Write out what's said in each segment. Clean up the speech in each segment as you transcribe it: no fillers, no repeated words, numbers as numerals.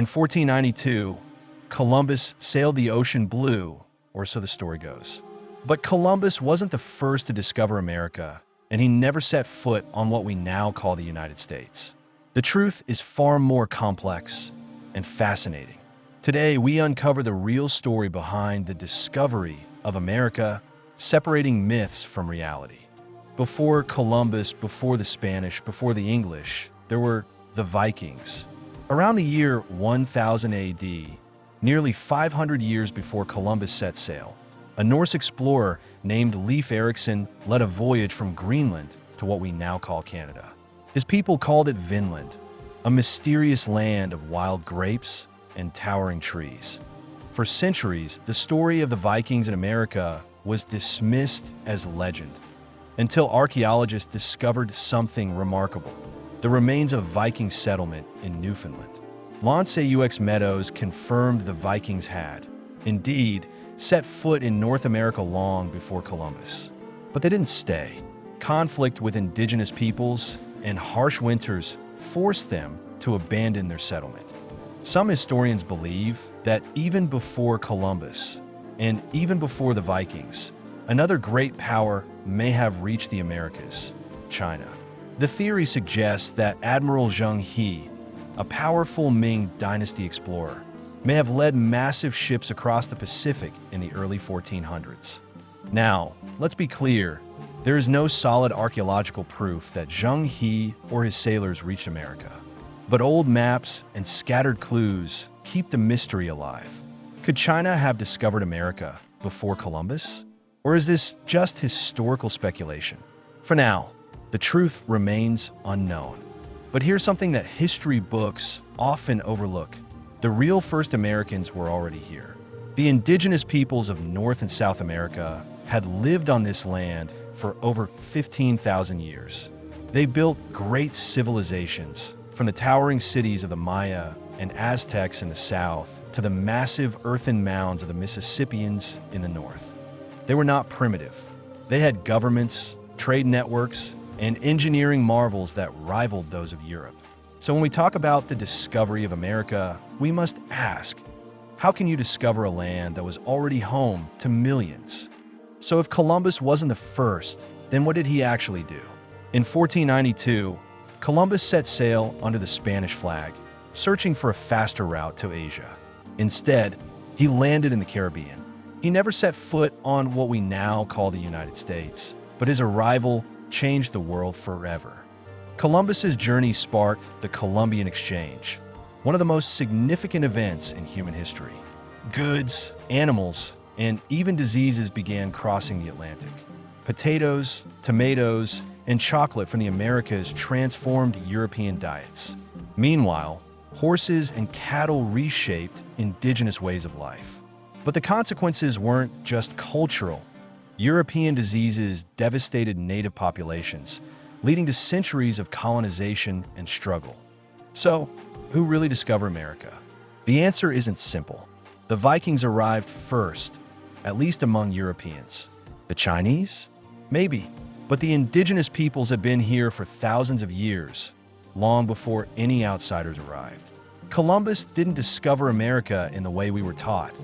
In 1492, Columbus sailed the ocean blue, or so the story goes. But Columbus wasn't the first to discover America, and he never set foot on what we now call the United States. The truth is far more complex and fascinating. Today, we uncover the real story behind the discovery of America, separating myths from reality. Before Columbus, before the Spanish, before the English, there were the Vikings. Around the year 1000 AD, nearly 500 years before Columbus set sail, a Norse explorer named Leif Erikson led a voyage from Greenland to what we now call Canada. His people called it Vinland, a mysterious land of wild grapes and towering trees. For centuries, the story of the Vikings in America was dismissed as legend, until archaeologists discovered something remarkable: the remains of Viking settlement in Newfoundland. Lonseux Meadows confirmed the Vikings had, indeed, set foot in North America long before Columbus. But they didn't stay. Conflict with indigenous peoples and harsh winters forced them to abandon their settlement. Some historians believe that even before Columbus, and even before the Vikings, another great power may have reached the Americas: China. The theory suggests that Admiral Zheng He, a powerful Ming Dynasty explorer, may have led massive ships across the Pacific in the early 1400s. Now, let's be clear, there is no solid archaeological proof that Zheng He or his sailors reached America. But old maps and scattered clues keep the mystery alive. Could China have discovered America before Columbus? Or is this just historical speculation? For now, the truth remains unknown. But here's something that history books often overlook: the real first Americans were already here. The indigenous peoples of North and South America had lived on this land for over 15,000 years. They built great civilizations, from the towering cities of the Maya and Aztecs in the south to the massive earthen mounds of the Mississippians in the north. They were not primitive. They had governments, trade networks, and engineering marvels that rivaled those of Europe. So when we talk about the discovery of America, we must ask, how can you discover a land that was already home to millions? So if Columbus wasn't the first, then what did he actually do? In 1492, Columbus set sail under the Spanish flag, searching for a faster route to Asia. Instead, he landed in the Caribbean. He never set foot on what we now call the United States, but his arrival changed the world forever. Columbus's journey sparked the Columbian Exchange, one of the most significant events in human history. Goods, animals, and even diseases began crossing the Atlantic. Potatoes, tomatoes, and chocolate from the Americas transformed European diets. Meanwhile, horses and cattle reshaped indigenous ways of life. But the consequences weren't just cultural. European diseases devastated native populations, leading to centuries of colonization and struggle. So, who really discovered America? The answer isn't simple. The Vikings arrived first, at least among Europeans. The Chinese? Maybe. But the indigenous peoples had been here for thousands of years, long before any outsiders arrived. Columbus didn't discover America in the way we were taught.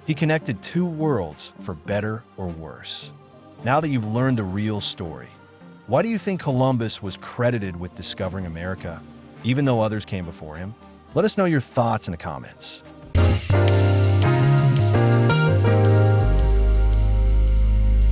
He connected two worlds for better or worse. Now that you've learned the real story, why do you think Columbus was credited with discovering America, even though others came before him? Let us know your thoughts in the comments.